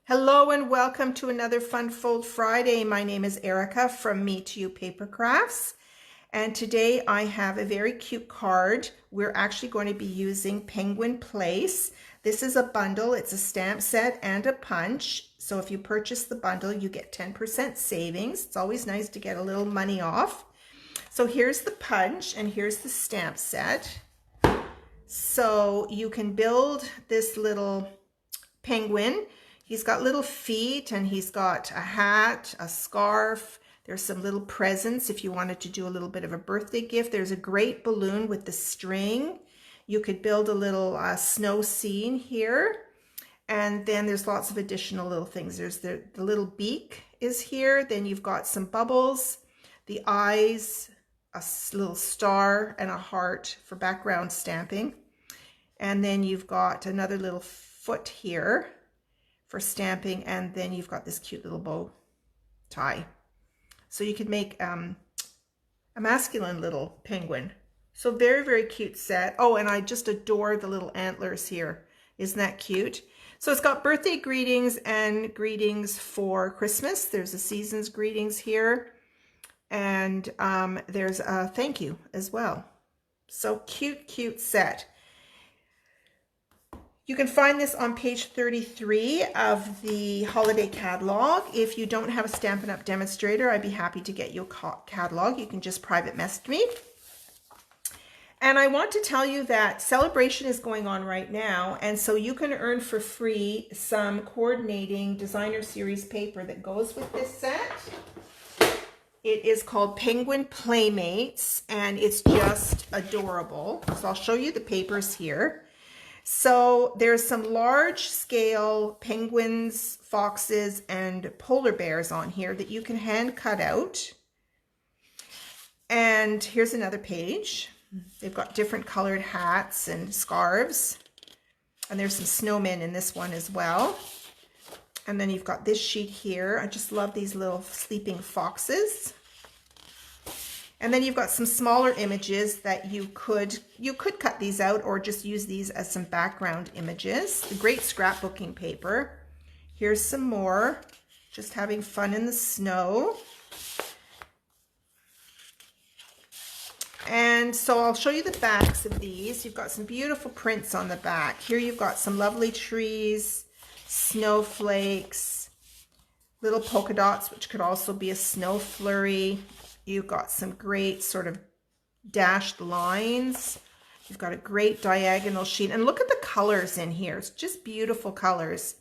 Hello and welcome to another Fun Fold Friday. My name is Erica from Me to You Paper Crafts, and today I have a very cute card. We're actually going to be using Penguin Place. This is a bundle. It's a stamp set and a punch. So if you purchase the bundle, you get 10% savings. It's always nice to get a little money off. So here's the punch and here's the stamp set. So you can build this little penguin. He's got little feet and he's got a hat, a scarf. There's some little presents if you wanted to do a little bit of a birthday gift. There's a great balloon with the string. You could build a little snow scene here. And then there's lots of additional little things. There's the little beak is here. Then you've got some bubbles, the eyes, a little star and a heart for background stamping. And then you've got another little foot here for stamping, and then you've got this cute little bow tie. So you could make a masculine little penguin. So very, very cute set. Oh, and I just adore the little antlers here. Isn't that cute? So it's got birthday greetings and greetings for Christmas. There's a season's greetings here. And there's a thank you as well. So cute, cute set. You can find this on page 33 of the holiday catalog. If you don't have a Stampin' Up! Demonstrator, I'd be happy to get you a catalog. You can just private message me. And I want to tell you that Celebration is going on right now, and so you can earn for free some coordinating designer series paper that goes with this set. It is called Penguin Playmates, and it's just adorable. So I'll show you the papers here. So there's some large scale penguins, foxes, and polar bears on here that you can hand cut out. And here's another page. They've got different colored hats and scarves. And there's some snowmen in this one as well. And then you've got this sheet here. I just love these little sleeping foxes. And then you've got some smaller images that you could cut these out or just use these as some background images. The great scrapbooking paper. Here's some more, just having fun in the snow. And so I'll show you the backs of these. You've got some beautiful prints on the back. Here you've got some lovely trees, snowflakes, little polka dots, which could also be a snow flurry. You've got some great sort of dashed lines. You've got a great diagonal sheet. And look at the colors in here. It's just beautiful colors.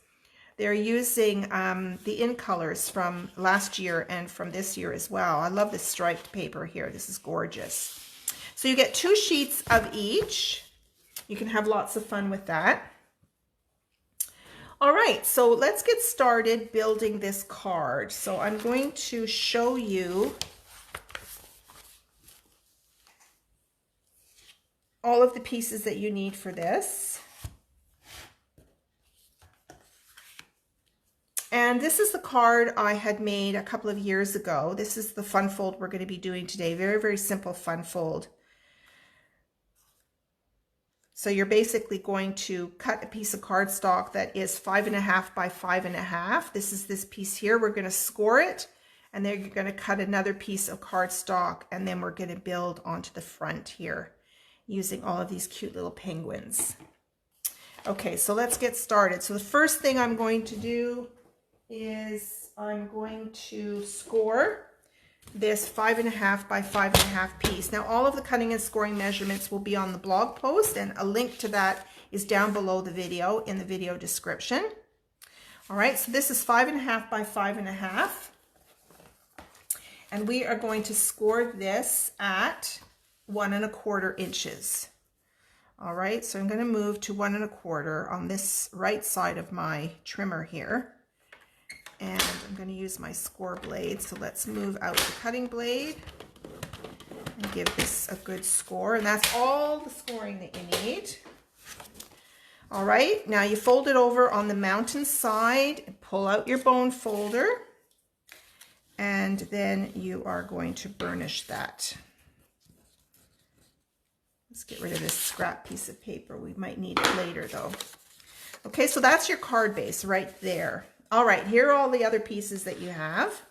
They're using the in colors from last year and from this year as well. I love this striped paper here. This is gorgeous. So you get 2 sheets of each. You can have lots of fun with that. All right, so let's get started building this card. So I'm going to show you all of the pieces that you need for this. And this is the card I had made a couple of years ago. This is the fun fold we're going to be doing today. Very, very simple fun fold. So you're basically going to cut a piece of cardstock that is 5.5 by 5.5. This is this piece here. We're going to score it, and then you're going to cut another piece of cardstock, and then we're going to build onto the front here, using all of these cute little penguins. Okay, so let's get started. So the first thing I'm going to do is I'm going to score this 5.5 by 5.5 piece. Now all of the cutting and scoring measurements will be on the blog post, and a link to that is down below the video in the video description. All right, so this is 5.5 by 5.5. And we are going to score this at 1¼ inches. All right, so I'm going to move to 1¼ on this right side of my trimmer here. And I'm going to use my score blade. So let's move out the cutting blade and give this a good score. And that's all the scoring that you need. All right, now you fold it over on the mountain side and pull out your bone folder. And then you are going to burnish that. Let's get rid of this scrap piece of paper. We might need it later though. Okay, so that's your card base right there. All right, here are all the other pieces that you have.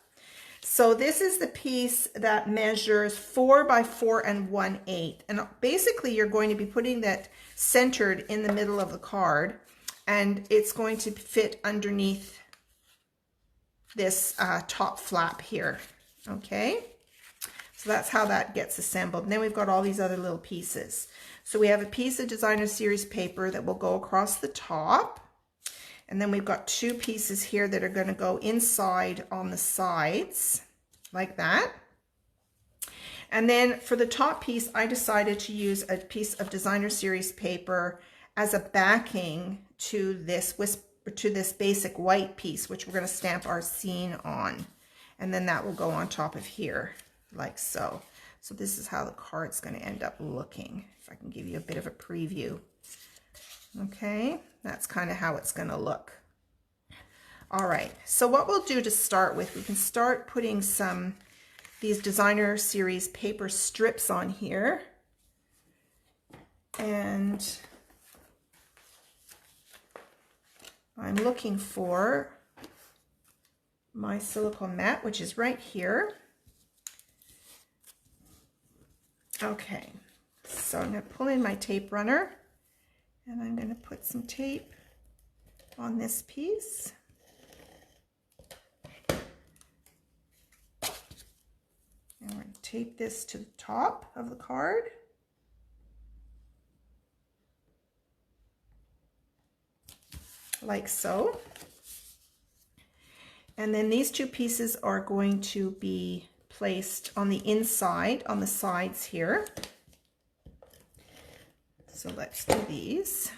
So this is the piece that measures 4 by 4 1/8. And basically you're going to be putting that centered in the middle of the card, and it's going to fit underneath this top flap here. Okay, so that's how that gets assembled. And then we've got all these other little pieces. So we have a piece of designer series paper that will go across the top. And then we've got 2 pieces here that are going to go inside on the sides, like that. And then for the top piece, I decided to use a piece of designer series paper as a backing to this basic white piece, which we're going to stamp our scene on. And then that will go on top of here, like so. So this is how the card's going to end up looking, if I can give you a bit of a preview. Okay, that's kind of how it's going to look. All right, so what we'll do to start with, we can start putting these designer series paper strips on here. And I'm looking for my silicone mat, which is right here. Okay, so I'm going to pull in my tape runner. And I'm going to put some tape on this piece. And we're going to tape this to the top of the card. Like so. And then these 2 pieces are going to be placed on the inside, on the sides here. So let's do these.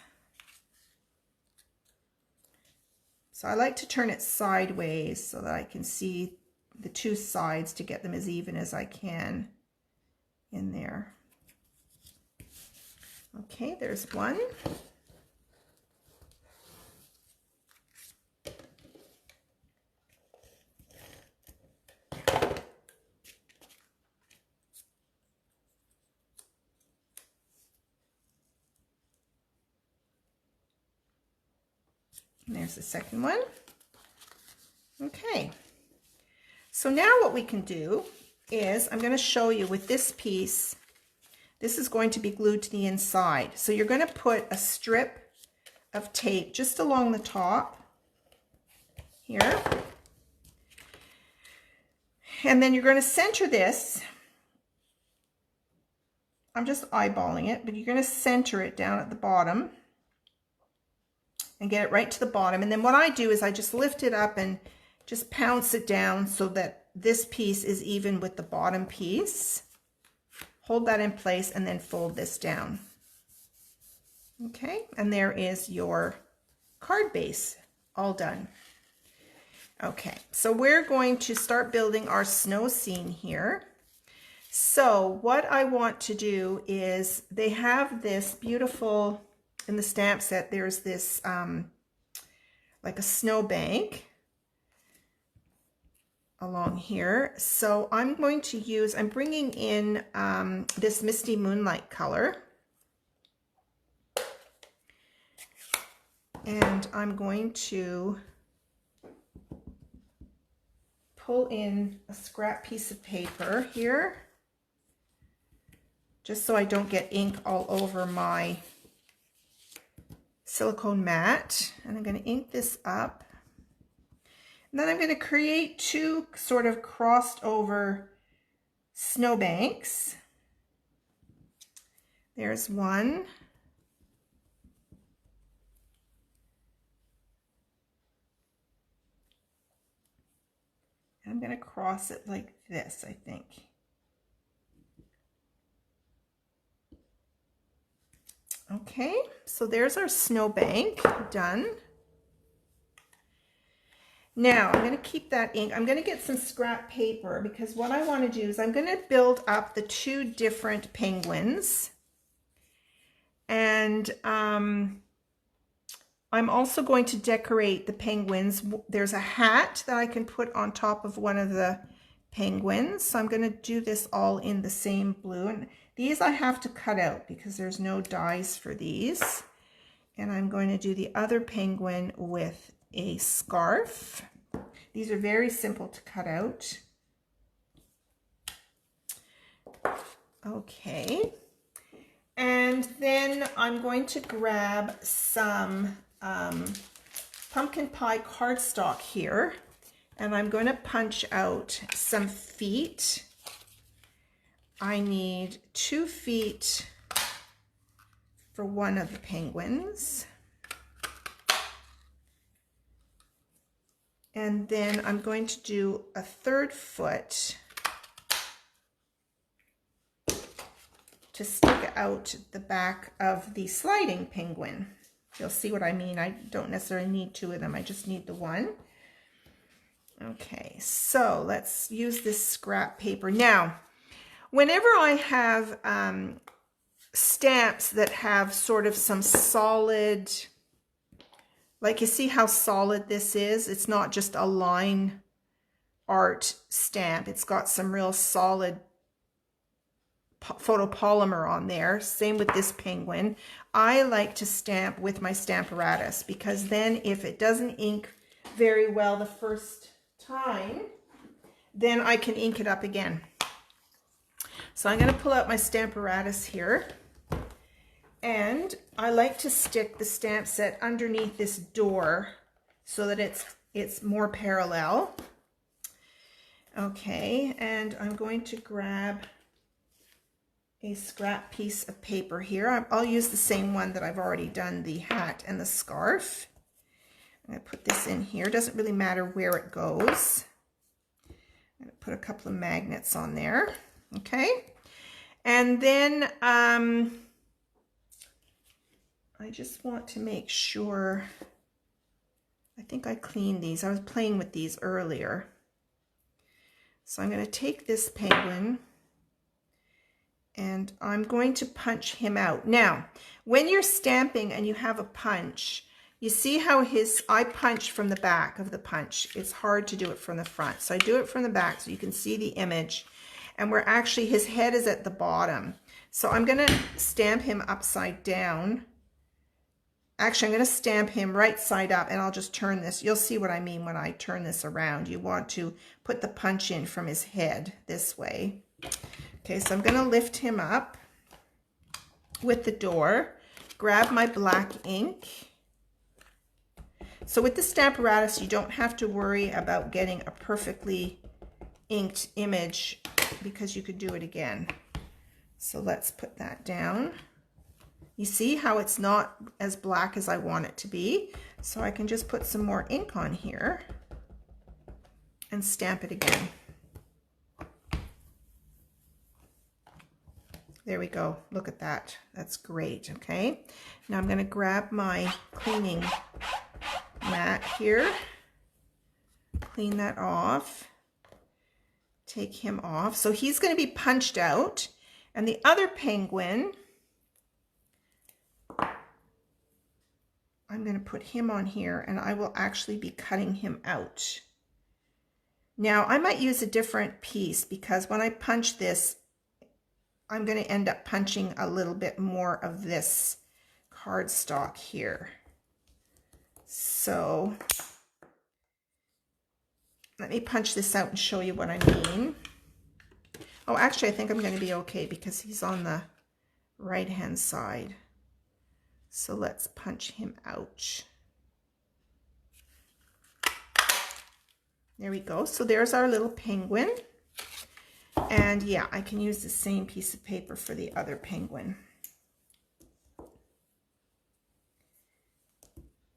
So I like to turn it sideways so that I can see the 2 sides to get them as even as I can in there. Okay, there's one. And there's the second one. Okay, so now what we can do is, I'm going to show you with this piece, this is going to be glued to the inside. So you're going to put a strip of tape just along the top here. And then you're going to center this. I'm just eyeballing it, but you're going to center it down at the bottom. And get it right to the bottom. And then what I do is I just lift it up and just pounce it down so that this piece is even with the bottom piece. Hold that in place and then fold this down. Okay, and there is your card base all done. Okay, so we're going to start building our snow scene here. So what I want to do is, they have this beautiful, in the stamp set, there's this like a snowbank along here. So I'm going to use, I'm bringing in this Misty Moonlight color. And I'm going to pull in a scrap piece of paper here, just so I don't get ink all over my silicone mat. And I'm going to ink this up. And then I'm going to create 2 sort of crossed over snowbanks. There's one. I'm going to cross it like this, I think. Okay, so there's our snowbank done. Now I'm going to keep that ink. I'm going to get some scrap paper, because what I want to do is I'm going to build up the 2 different penguins. And I'm also going to decorate the penguins. There's a hat that I can put on top of one of the penguins. So I'm going to do this all in the same blue. And these I have to cut out because there's no dies for these. And I'm going to do the other penguin with a scarf. These are very simple to cut out. Okay. And then I'm going to grab some pumpkin pie cardstock here, and I'm going to punch out some feet. I need 2 feet for one of the penguins. And then I'm going to do a 3rd foot to stick out the back of the sliding penguin. You'll see what I mean. I don't necessarily need 2 of them. I just need the one. Okay, so let's use this scrap paper. Now, whenever I have stamps that have sort of some solid, like you see how solid this is? It's not just a line art stamp. It's got some real solid photopolymer on there. Same with this penguin. I like to stamp with my Stamparatus, because then if it doesn't ink very well the first time, then I can ink it up again. So I'm going to pull out my Stamparatus here, and I like to stick the stamp set underneath this door so that it's more parallel. Okay, and I'm going to grab a scrap piece of paper here. I'll use the same one that I've already done the hat and the scarf. I'm going to put this in here. It doesn't really matter where it goes. I'm going to put a couple of magnets on there. Okay. And then I just want to make sure, I think I cleaned these. I was playing with these earlier. So I'm going to take this penguin and I'm going to punch him out. Now, when you're stamping and you have a punch, you see how I punch from the back of the punch. It's hard to do it from the front. So I do it from the back so you can see the image. And we're actually, his head is at the bottom. So I'm going to stamp him upside down. Actually, I'm going to stamp him right side up, and I'll just turn this. You'll see what I mean when I turn this around. You want to put the punch in from his head this way. Okay, so I'm going to lift him up with the door, grab my black ink. So with the Stamparatus, you don't have to worry about getting a perfectly inked image, because you could do it again. So let's put that down. You see how it's not as black as I want it to be. So I can just put some more ink on here and stamp it again. There we go. Look at that. That's great. Okay. Now I'm going to grab my cleaning mat here. Clean that off. Take him off. So he's going to be punched out. And the other penguin, I'm going to put him on here, and I will actually be cutting him out. Now I might use a different piece, because when I punch this, I'm going to end up punching a little bit more of this cardstock here. So let me punch this out and show you what I mean. Oh, actually, I think I'm going to be okay, because he's on the right-hand side. So let's punch him out. There we go. So there's our little penguin. And yeah, I can use the same piece of paper for the other penguin.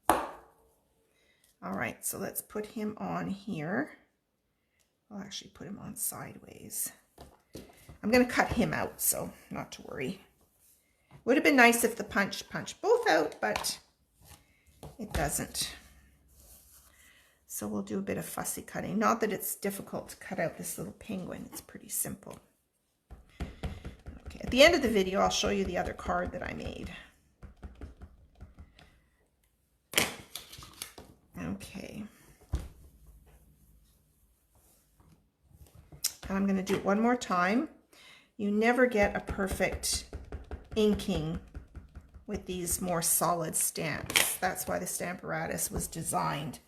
All right, so let's put him on here. I'll actually put him on sideways. I'm going to cut him out, so not to worry. Would have been nice if the punch punched both out, but it doesn't. So we'll do a bit of fussy cutting. Not that it's difficult to cut out this little penguin. It's pretty simple. Okay, at the end of the video, I'll show you the other card that I made. Okay. And I'm going to do it one more time. You never get a perfect inking with these more solid stamps. That's why the Stamparatus was designed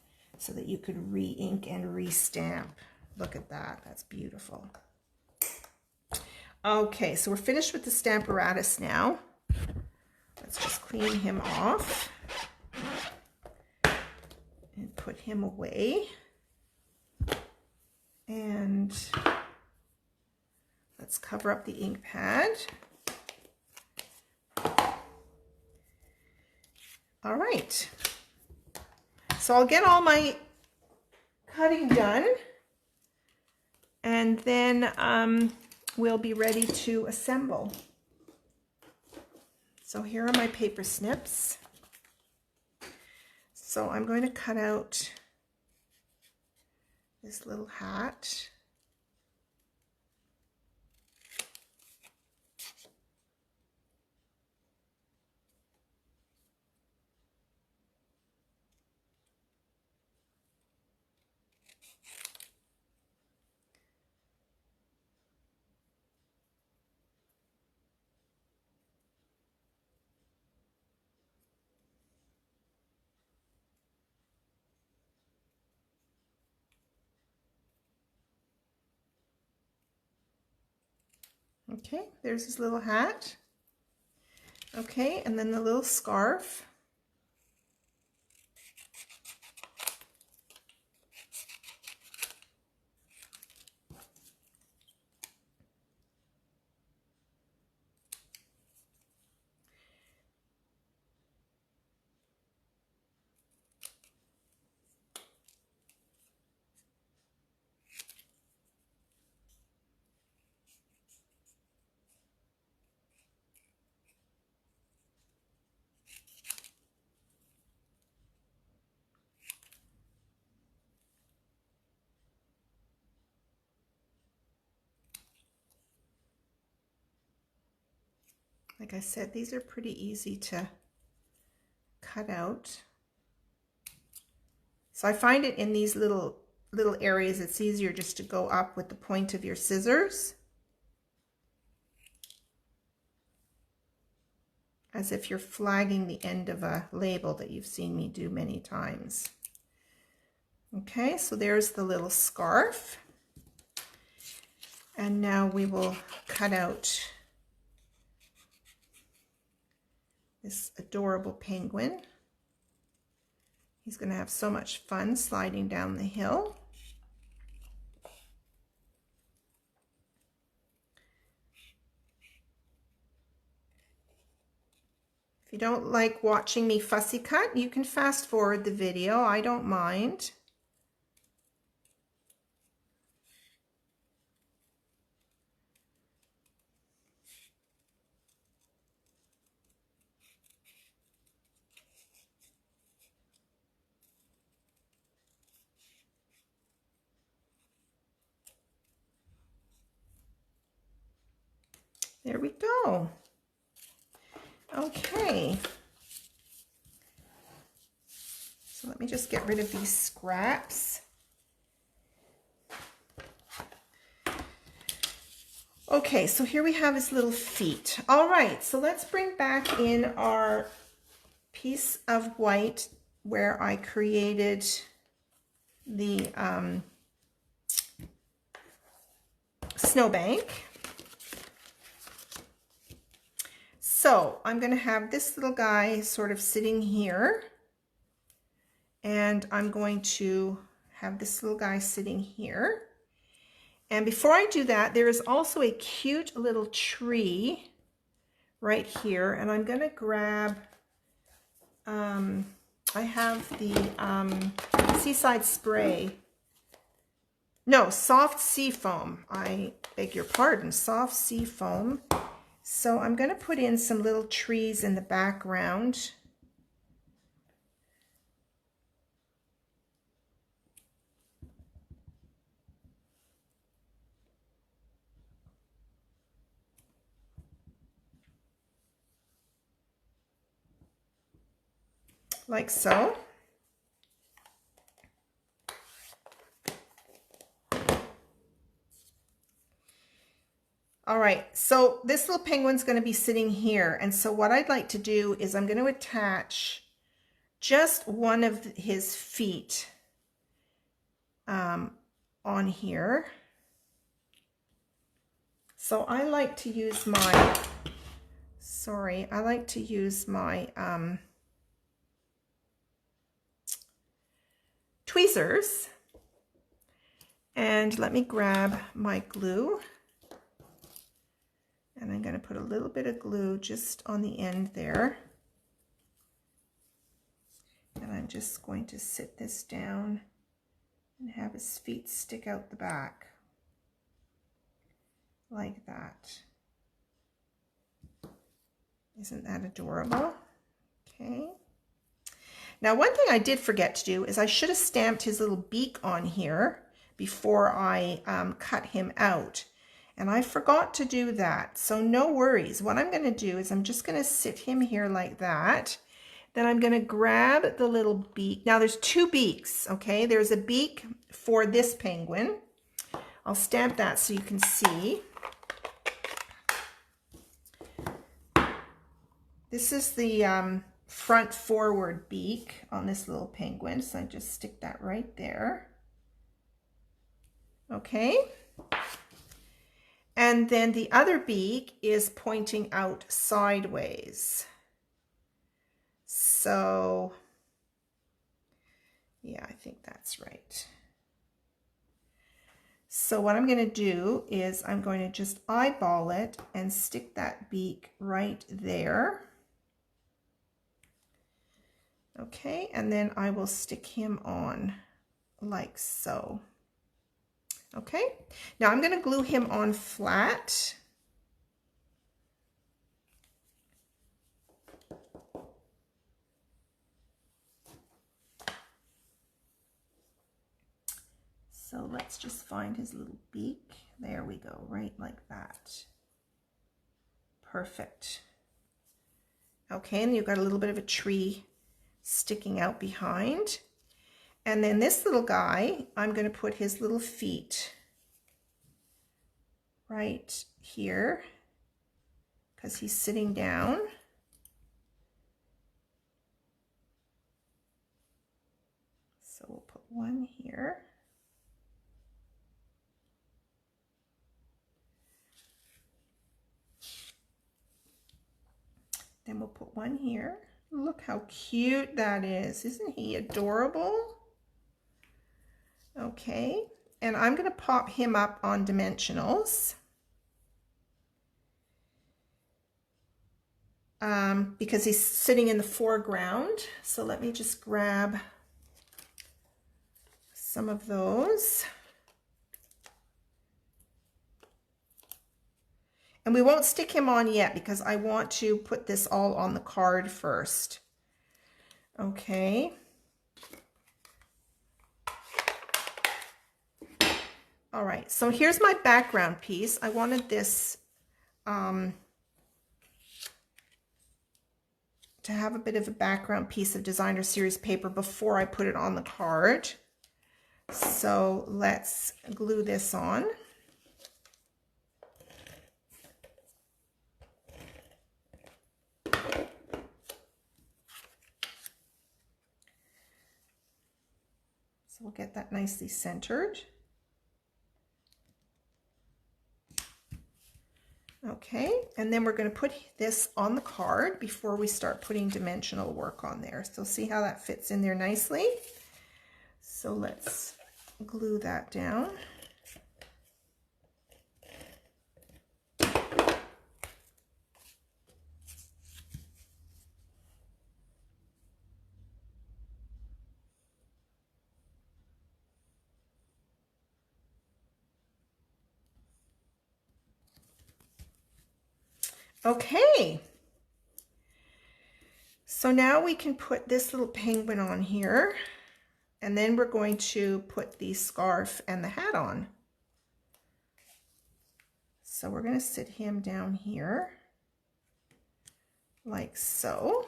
so that you could re-ink and re-stamp. Look at that, that's beautiful. Okay, so we're finished with the Stamparatus now. Let's just clean him off and put him away. And let's cover up the ink pad. All right, so I'll get all my cutting done, and then we'll be ready to assemble. So here are my paper snips. So I'm going to cut out this little hat. Okay, there's his little hat. Okay, and then the little scarf. Like I said, these are pretty easy to cut out. So I find it in these little areas, it's easier just to go up with the point of your scissors, as if you're flagging the end of a label that you've seen me do many times. Okay, so there's the little scarf. And now we will cut out this adorable penguin. He's going to have so much fun sliding down the hill. If you don't like watching me fussy cut, you can fast forward the video. I don't mind. There we go. Okay. So let me just get rid of these scraps. Okay, so here we have his little feet. All right, so let's bring back in our piece of white where I created the snowbank. So I'm going to have this little guy sort of sitting here, and I'm going to have this little guy sitting here. And before I do that, there is also a cute little tree right here, and I'm going to grab, I have the Seaside Spray. No, Soft Sea Foam. I beg your pardon, Soft Sea Foam. So I'm going to put in some little trees in the background. Like so. All right, so this little penguin's going to be sitting here, and so what I'd like to do is I'm going to attach just one of his feet on here. So I like to use my, I like to use my tweezers. And let me grab my glue. And I'm going to put a little bit of glue just on the end there. And I'm just going to sit this down and have his feet stick out the back. Like that. Isn't that adorable? Okay. Now, one thing I did forget to do is I should have stamped his little beak on here before I cut him out. And I forgot to do that. So no worries. What I'm going to do is I'm just going to sit him here like that. Then I'm going to grab the little beak. Now there's two beaks, okay? There's a beak for this penguin. I'll stamp that so you can see. This is the front forward beak on this little penguin. So I just stick that right there. Okay. And then the other beak is pointing out sideways. So, yeah, I think that's right. So what I'm going to do is I'm going to just eyeball it and stick that beak right there. Okay, and then I will stick him on like so. Okay, now I'm going to glue him on flat. So let's just find his little beak. There we go, right like that. Perfect. Okay, and you've got a little bit of a tree sticking out behind. And then this little guy, I'm going to put his little feet right here because he's sitting down. So we'll put one here. Then we'll put one here. Look how cute that is. Isn't he adorable? Okay, and I'm going to pop him up on dimensionals. Because he's sitting in the foreground. So let me just grab some of those. And we won't stick him on yet because I want to put this all on the card first. Okay. All right, so here's my background piece. I wanted this to have a bit of a background piece of designer series paper before I put it on the card. So let's glue this on. So we'll get that nicely centered. Okay, and then we're going to put this on the card before we start putting dimensional work on there. So see how that fits in there nicely. So let's glue that down. Okay, so now we can put this little penguin on here, and then we're going to put the scarf and the hat on. So we're going to sit him down here like so.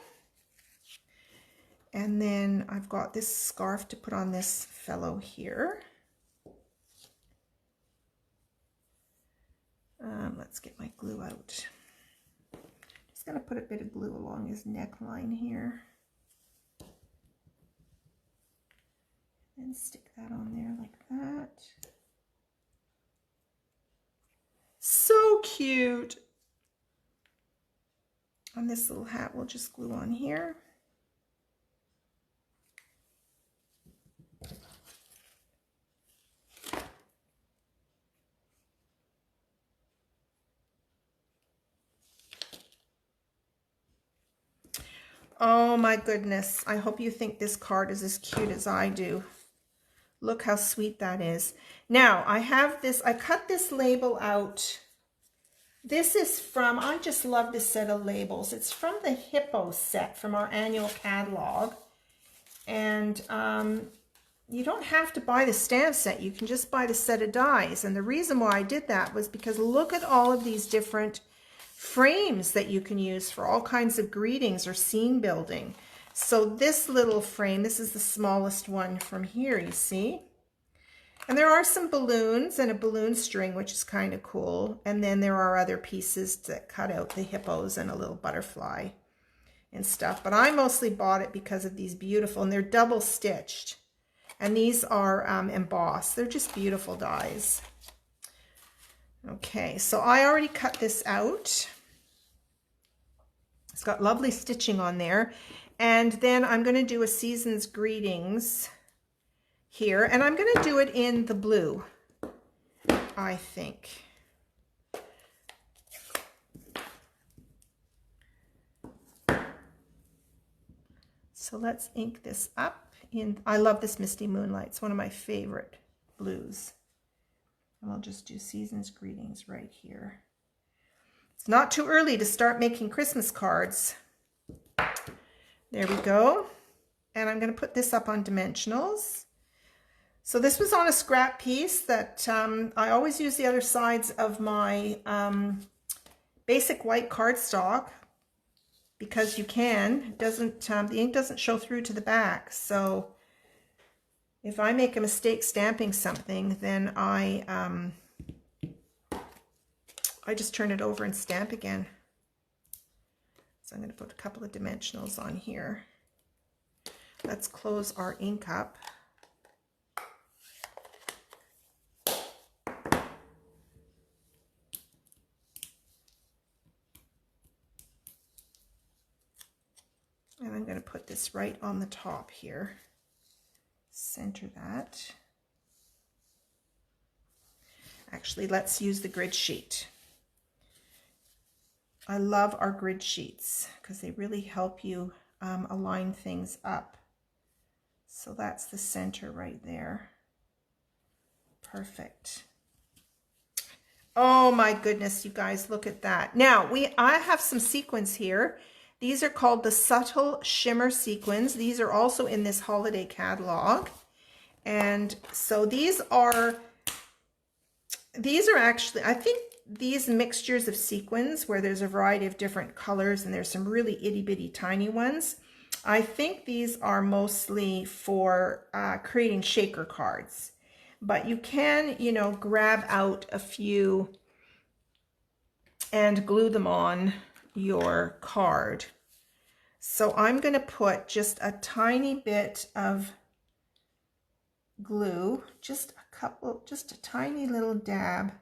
And then I've got this scarf to put on this fellow here. Let's get my glue out. Just going to put a bit of glue along his neckline here. And stick that on there like that. So cute. On this little hat, we'll just glue on here. Oh my goodness. I hope you think this card is as cute as I do. Look how sweet that is. Now, I have this, I cut this label out. This is from, I just love this set of labels. It's from the Hippo set from our annual catalog. And you don't have to buy the stamp set. You can just buy the set of dies. And the reason why I did that was because look at all of these different frames that you can use for all kinds of greetings or scene building. So this little frame, this is the smallest one from here, you see? And there are some balloons and a balloon string, which is kind of cool. And then there are other pieces that cut out the hippos and a little butterfly and stuff. But I mostly bought it because of these beautiful, and they're double stitched. And these are embossed. They're just beautiful dies. Okay, so I already cut this out. It's got lovely stitching on there. And then I'm going to do a Season's Greetings here. And I'm going to do it in the blue, I think. So let's ink this up. I love this Misty Moonlight. It's one of my favorite blues. And I'll just do Season's Greetings right here. It's not too early to start making Christmas cards. There we go. And I'm going to put this up on dimensionals. So this was on a scrap piece that I always use the other sides of my basic white cardstock because you can. It doesn't, the ink doesn't show through to the back. So if I make a mistake stamping something, then I just turn it over and stamp again. So I'm going to put a couple of dimensionals on here. Let's close our ink up. And I'm going to put this right on the top here. Center that. Actually, let's use the grid sheet. I love our grid sheets because they really help you align things up. So that's the center right there. Perfect. Oh my goodness, you guys, look at that. Now, I have some sequins here. These are called the Subtle Shimmer Sequins. These are also in this holiday catalog. And so these are actually, I think these mixtures of sequins where there's a variety of different colors and there's some really itty bitty tiny ones. I think these are mostly for creating shaker cards. But you can, you know, grab out a few and glue them on your card. So I'm going to put just a tiny bit of glue, just a tiny little dab.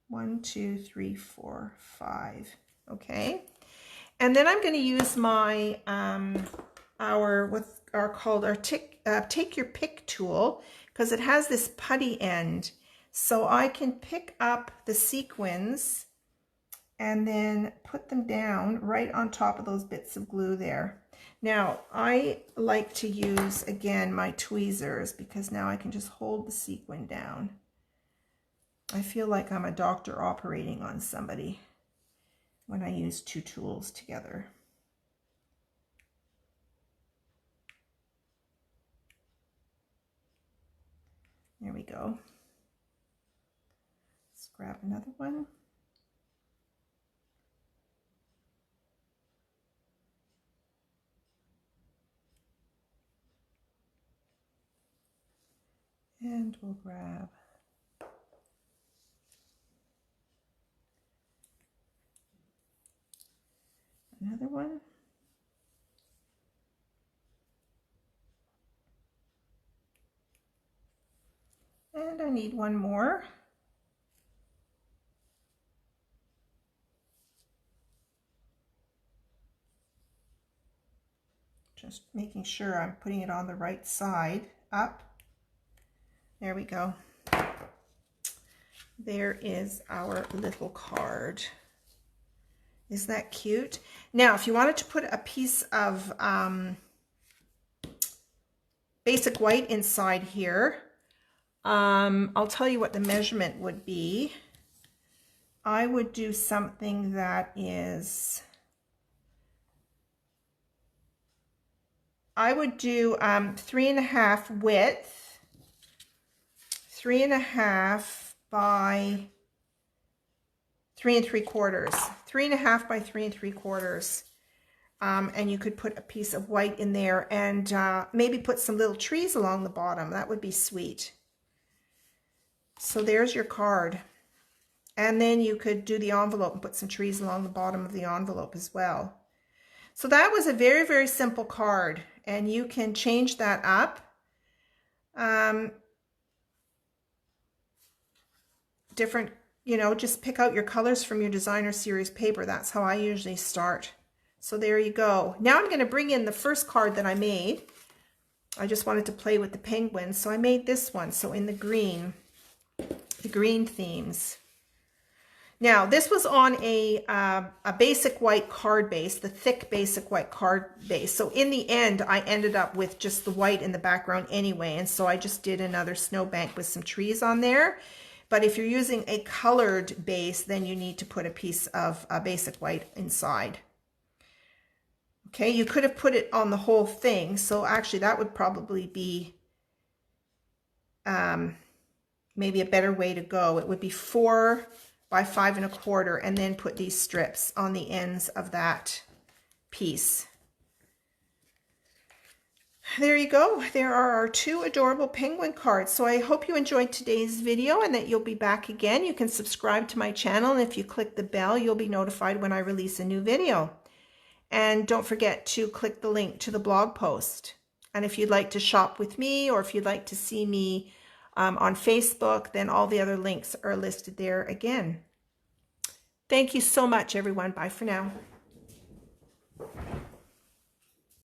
1, 2, 3, 4, 5. Okay. And then I'm going to use my take your pick tool, because it has this putty end. So I can pick up the sequins and then put them down right on top of those bits of glue there. Now, I like to use, again, my tweezers, because now I can just hold the sequin down. I feel like I'm a doctor operating on somebody when I use two tools together. There we go. Let's grab another one. And we'll grab another one. And I need one more. Just making sure I'm putting it on the right side up. There we go. There is our little card. Isn't that cute? Now, if you wanted to put a piece of basic white inside here, I'll tell you what the measurement would be. I would do something that is, I would do 3.5 width, 3.5 by 3 3/4, 3.5 by 3 3/4. And you could put a piece of white in there and maybe put some little trees along the bottom. That would be sweet. So there's your card. And then you could do the envelope and put some trees along the bottom of the envelope as well. So that was a very, very simple card. And you can change that up. Different, you know, just pick out your colors from your designer series paper. That's how I usually start. So there you go. Now I'm going to bring in the first card that I made. I just wanted to play with the penguins, so I made this one. So in the green themes. Now this was on a basic white card base, the thick basic white card base. So in the end, I ended up with just the white in the background anyway, and so I just did another snowbank with some trees on there. But if you're using a colored base, then you need to put a piece of basic white inside. Okay, you could have put it on the whole thing. So actually that would probably be maybe a better way to go. It would be 4 by 5 1/4 and then put these strips on the ends of that piece. There you go. There are our 2 adorable penguin cards. So I hope you enjoyed today's video and that you'll be back again. You can subscribe to my channel, and if you click the bell, you'll be notified when I release a new video. And don't forget to click the link to the blog post. And if you'd like to shop with me, or if you'd like to see me on Facebook, then all the other links are listed there again. Thank you so much, everyone. Bye for now.